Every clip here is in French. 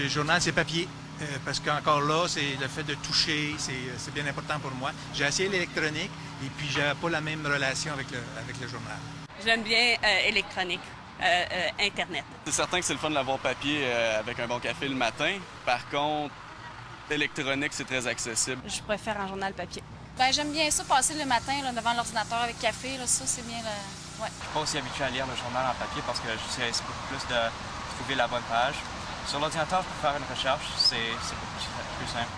Le journal, c'est papier. Parce qu'encore là, c'est le fait de toucher, c'est bien important pour moi. J'ai essayé l'électronique et puis j'ai pas la même relation avec le journal. J'aime bien électronique, Internet. C'est certain que c'est le fun d'avoir papier avec un bon café le matin. Par contre, l'électronique, c'est très accessible. Je préfère un journal papier. Ben, j'aime bien ça, passer le matin là, devant l'ordinateur avec café. Là, ça, c'est bien. Ouais. Je suis pas aussi habitué à lire le journal en papier parce que j'essaie beaucoup plus de trouver la bonne page. Sur l'ordinateur, je peux faire une recherche, c'est beaucoup plus simple.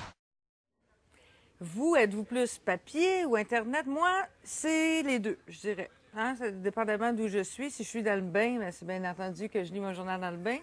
Vous, êtes-vous plus papier ou Internet? Moi, c'est les deux, je dirais. Hein? Ça, dépendamment d'où je suis. Si je suis dans le bain, bien, c'est bien entendu que je lis mon journal dans le bain,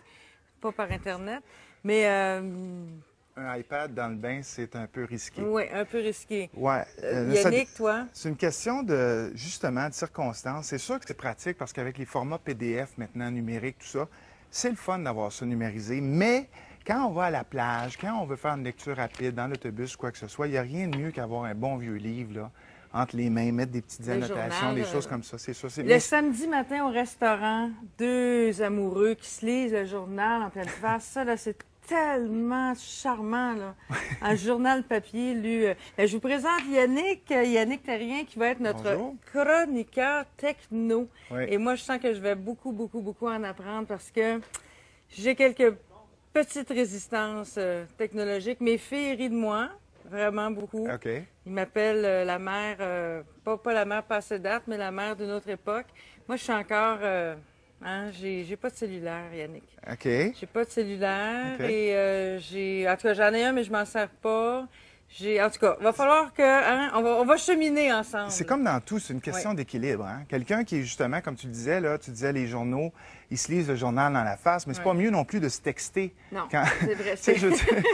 pas par Internet. Mais un iPad dans le bain, c'est un peu risqué. oui, un peu risqué. Ouais. Yannick, toi? C'est une question de, justement, de circonstances. C'est sûr que c'est pratique parce qu'avec les formats PDF maintenant, numériques, tout ça, c'est le fun d'avoir ça numérisé. Mais quand on va à la plage, quand on veut faire une lecture rapide dans l'autobus ou quoi que ce soit, il n'y a rien de mieux qu'avoir un bon vieux livre, là, entre les mains, mettre des petites annotations, des choses comme ça. C'est ça. Le samedi matin au restaurant, deux amoureux qui se lisent le journal en pleine face, ça, là, c'est tellement charmant, là. Un journal papier lu. Je vous présente Yannick Terrien, qui va être notre Bonjour. chroniqueur techno. Oui. Et moi, je sens que je vais beaucoup en apprendre parce que j'ai quelques petites résistances technologiques. Mes filles rient de moi, vraiment beaucoup. OK. Ils m'appellent la mère, pas la mère passée date, mais la mère d'une autre époque. Moi, je suis encore... j'ai pas de cellulaire, Yannick. OK. J'ai pas de cellulaire OK. et en tout cas, j'en ai un, mais je m'en sers pas. En tout cas, il va falloir que, on va cheminer ensemble. C'est comme dans tout, c'est une question d'équilibre. Hein? Quelqu'un qui est justement, comme tu le disais, là, tu disais les journaux, ils se lisent le journal dans la face, mais c'est pas mieux non plus de se texter. Non, quand... c'est vrai.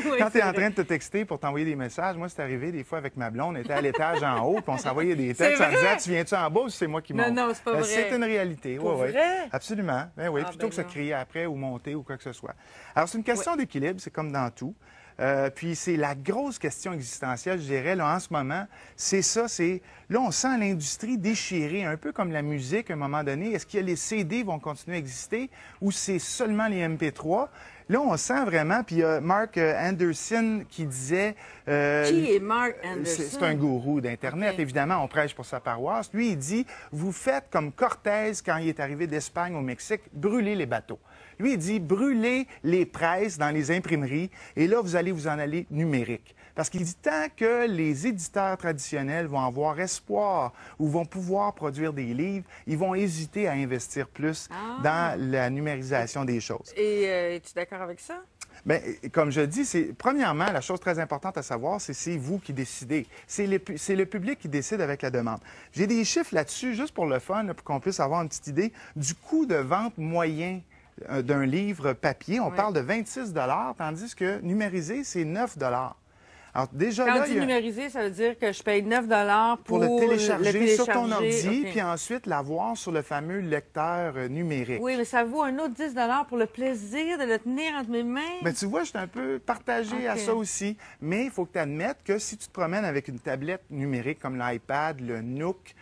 Oui, quand tu es en train de te texter pour t'envoyer des messages, moi, c'est arrivé des fois avec ma blonde, on était à l'étage en haut, puis on s'envoyait des textes en disant, tu viens-tu en bas ou c'est moi qui monte? Non, c'est pas vrai. C'est une réalité. Pour oui, vrai? Absolument. Ben oui, plutôt que se crier après ou monter ou quoi que ce soit. Alors, c'est une question d'équilibre, c'est comme dans tout. Puis c'est la grosse question existentielle, je dirais, là, en ce moment. C'est ça, là, on sent l'industrie déchirée, un peu comme la musique à un moment donné. Est-ce que les CD vont continuer à exister ou c'est seulement les MP3? Là, on sent vraiment, puis il y a Mark Anderson qui disait... Qui est Mark Anderson? C'est un gourou d'Internet, évidemment, on prêche pour sa paroisse. Lui, il dit, vous faites comme Cortés quand il est arrivé d'Espagne au Mexique, brûlez les bateaux. Lui, il dit, brûlez les presses dans les imprimeries, et là, vous allez vous en aller numérique. Parce qu'il dit, tant que les éditeurs traditionnels vont avoir espoir ou vont pouvoir produire des livres, ils vont hésiter à investir plus dans la numérisation des choses. Et es-tu d'accord avec ça? Bien, comme je dis, premièrement, la chose très importante à savoir, c'est vous qui décidez. C'est le public qui décide avec la demande. J'ai des chiffres là-dessus, juste pour le fun, là, pour qu'on puisse avoir une petite idée du coût de vente moyen d'un livre papier. On parle de 26 tandis que numérisé, c'est 9 Alors, déjà, quand là, tu dis numérisé, ça veut dire que je paye 9 pour le télécharger sur ton ordi, OK. puis ensuite l'avoir sur le fameux lecteur numérique. Oui, mais ça vaut un autre 10 pour le plaisir de le tenir entre mes mains. Mais tu vois, je suis un peu partagé à ça aussi. Mais il faut que tu admettes que si tu te promènes avec une tablette numérique comme l'iPad, le Nook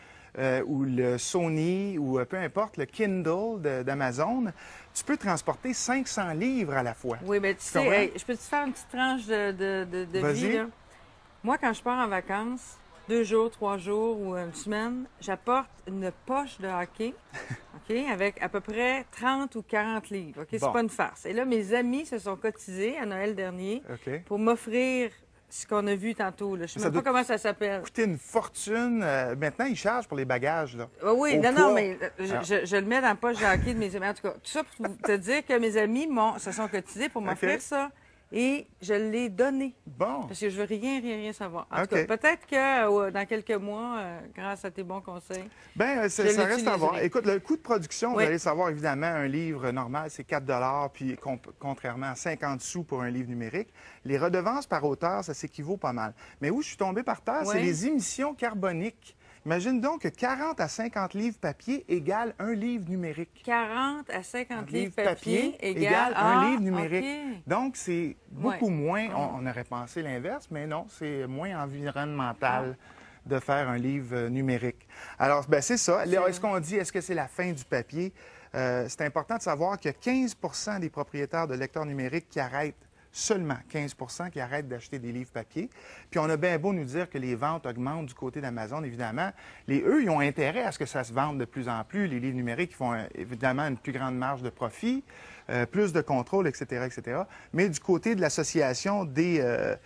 ou le Sony ou peu importe, le Kindle d'Amazon, tu peux transporter 500 livres à la fois. Oui, mais tu sais, hey, je peux te faire une petite tranche de vie, là? Moi, quand je pars en vacances, 2 jours, 3 jours ou une semaine, j'apporte une poche de hockey, OK, avec à peu près 30 ou 40 livres, OK? C'est pas une farce. Et là, mes amis se sont cotisés à Noël dernier pour m'offrir ce qu'on a vu tantôt, là. Je ne sais même pas comment ça s'appelle. Coûter une fortune. Maintenant, ils chargent pour les bagages, là. Oui, non, mais je le mets dans la poche de hockey de mes amis. En tout cas, tout ça pour te dire que mes amis se sont cotisés pour m'offrir ça. Et je l'ai donné. Bon. Parce que je veux rien savoir. En tout cas, peut-être que dans quelques mois, grâce à tes bons conseils. Bien, ça reste à voir. Écoute, le coût de production, vous allez savoir, évidemment, un livre normal, c'est 4 puis contrairement à 50 sous pour un livre numérique. Les redevances par auteur, ça s'équivaut pas mal. Mais où je suis tombé par terre, c'est les émissions carboniques. Imagine donc que 40 à 50 livres papier égale un livre numérique. 40 à 50 livres papier égale un livre numérique. Okay. Donc, c'est beaucoup moins... On aurait pensé l'inverse, mais non, c'est moins environnemental de faire un livre numérique. Alors, ben c'est ça. Est-ce qu'on dit, est-ce que c'est la fin du papier? C'est important de savoir que 15 des propriétaires de lecteurs numériques qui arrêtent seulement 15 qui arrêtent d'acheter des livres papier. Puis on a bien beau nous dire que les ventes augmentent du côté d'Amazon, évidemment. Eux, ils ont intérêt à ce que ça se vende de plus en plus. Les livres numériques, ils font évidemment une plus grande marge de profit, plus de contrôle, etc., etc. Mais du côté de l'association des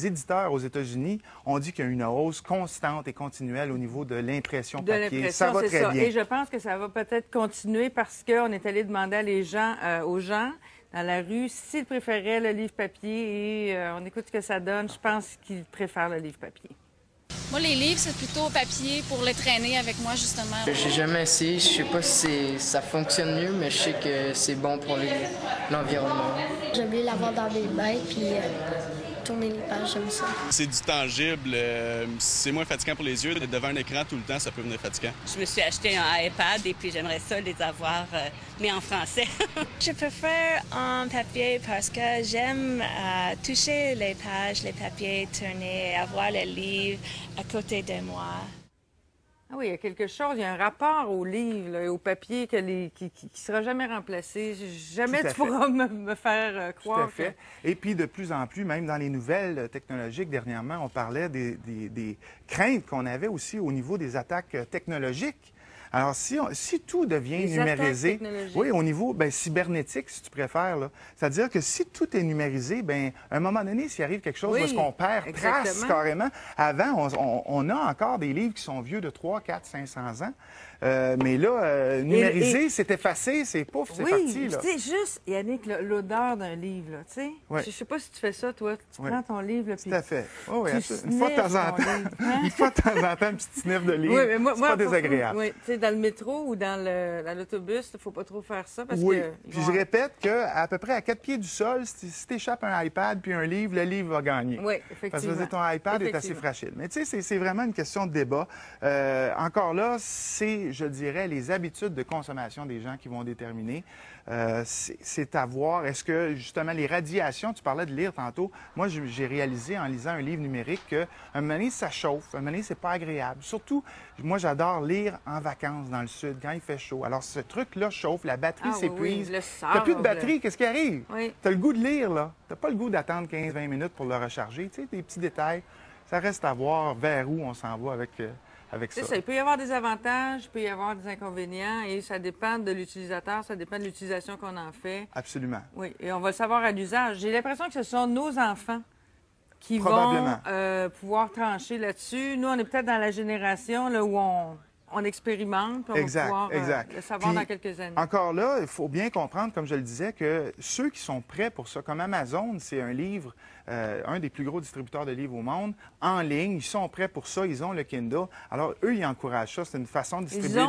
éditeurs aux États-Unis, on dit qu'il y a une hausse constante et continuelle au niveau de l'impression papier. Ça va très bien. Et je pense que ça va peut-être continuer parce qu'on est allé demander aux gens dans la rue s'ils préféraient le livre papier et on écoute ce que ça donne. Je pense qu'ils préfèrent le livre papier. Moi, les livres, c'est plutôt papier pour le traîner avec moi, justement. J'ai jamais essayé. Je sais pas si ça fonctionne mieux, mais je sais que c'est bon pour l'environnement. J'aime bien l'avoir dans mes mains, puis tourner les pages, j'aime ça. C'est du tangible, c'est moins fatigant pour les yeux. D'être devant un écran tout le temps, ça peut venir fatigant. Je me suis acheté un iPad et puis j'aimerais ça les avoir, mais en français. Je préfère en papier parce que j'aime toucher les pages, les papiers, tourner, avoir les livres à côté de moi. Ah oui, il y a quelque chose, il y a un rapport au livre là, et au papier qui ne sera jamais remplacé. Jamais tu pourras me faire croire. Tout à fait. Et puis, de plus en plus, même dans les nouvelles technologiques, dernièrement, on parlait des craintes qu'on avait aussi au niveau des attaques technologiques. Alors, si tout devient numérisé, oui, au niveau cybernétique, si tu préfères, c'est-à-dire que si tout est numérisé, à un moment donné, s'il arrive quelque chose, parce qu'on perd trace carrément. Avant, on a encore des livres qui sont vieux de 3, 4, 500 ans. Mais là, numériser, c'est effacé, c'est pouf, c'est parti. Oui, tu sais, juste, Yannick, l'odeur d'un livre, là, tu sais. Oui. Je sais pas si tu fais ça, toi. Tu prends ton livre, puis tout à fait. Oh, oui, tu une fois de temps en temps. Une fois de temps en temps, un petit sniff de livre. Oui, mais c'est pas désagréable. Oui, tu sais, dans le métro ou dans l'autobus, il faut pas trop faire ça parce que... Puis je répète qu'à peu près à 4 pieds du sol, si tu échappes un iPad puis un livre, le livre va gagner. Oui, effectivement. Parce que ton iPad est assez fragile. Mais tu sais, c'est vraiment une question de débat. Encore là, c'est, je dirais, les habitudes de consommation des gens qui vont déterminer. C'est à voir. Est-ce que, justement, les radiations, tu parlais de lire tantôt, moi, j'ai réalisé en lisant un livre numérique qu'à un moment donné, ça chauffe. À un moment donné, c'est pas agréable. Surtout, moi, j'adore lire en vacances dans le sud, quand il fait chaud. Alors, ce truc-là chauffe, la batterie s'épuise. Oui, t'as plus de batterie, qu'est-ce qui arrive? Oui. T'as le goût de lire, là. T'as pas le goût d'attendre 15-20 minutes pour le recharger. Tu sais, des petits détails. Ça reste à voir vers où on s'en va avec ça. Il peut y avoir des avantages, il peut y avoir des inconvénients et ça dépend de l'utilisateur, ça dépend de l'utilisation qu'on en fait. Absolument. Oui, et on va le savoir à l'usage. J'ai l'impression que ce sont nos enfants qui vont pouvoir trancher là-dessus. Nous, on est peut-être dans la génération là, où on expérimente, puis on va pouvoir le savoir dans quelques années. Encore là, il faut bien comprendre, comme je le disais, que ceux qui sont prêts pour ça, comme Amazon, c'est un livre, un des plus gros distributeurs de livres au monde, en ligne, ils sont prêts pour ça, ils ont le Kindle. Alors, eux, ils encouragent ça, c'est une façon de distribuer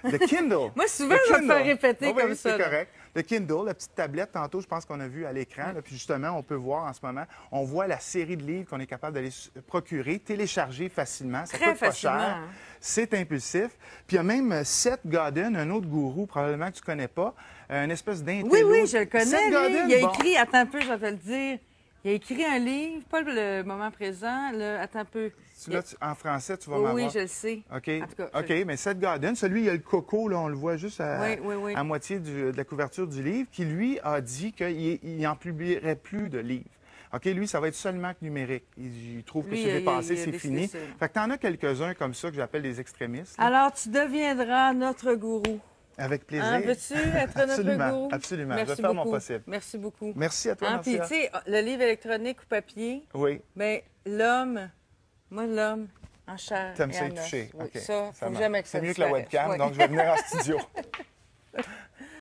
le Kindle. Moi, souvent, je vais me faire répéter comme ça. C'est correct. Le Kindle, la petite tablette, tantôt, je pense qu'on a vu à l'écran. Puis justement, on peut voir en ce moment, on voit la série de livres qu'on est capable d'aller procurer, télécharger facilement. Ça coûte pas cher. C'est impulsif. Puis il y a même Seth Godin, un autre gourou, probablement que tu connais pas, une espèce d'intello. Oui, je le connais. Seth Godin, il a écrit, attends un peu, je vais te le dire. Il a écrit un livre, pas le moment présent, attends un peu. Là, en français, tu vas m'avoir. Oui, je le sais. OK, en tout cas, OK, mais Seth Godin, celui, il y a le coco, là, on le voit juste à moitié de la couverture du livre, qui, lui, a dit qu'il n'en publierait plus de livres. OK, lui, ça va être seulement que numérique. Il trouve que c'est dépassé, c'est fini. Fait que tu en as quelques-uns comme ça que j'appelle des extrémistes. Là. Alors, tu deviendras notre gourou. Avec plaisir. Hein, veux-tu être notre gourou? Absolument, Merci je vais faire beaucoup. mon possible. Merci beaucoup. Merci à toi, Puis, tu sais, le livre électronique ou papier, bien, l'homme, en chair. T'aimes ça y toucher. Oui, OK. ça, faut jamais que ça c'est mieux que la webcam, donc je vais venir en studio.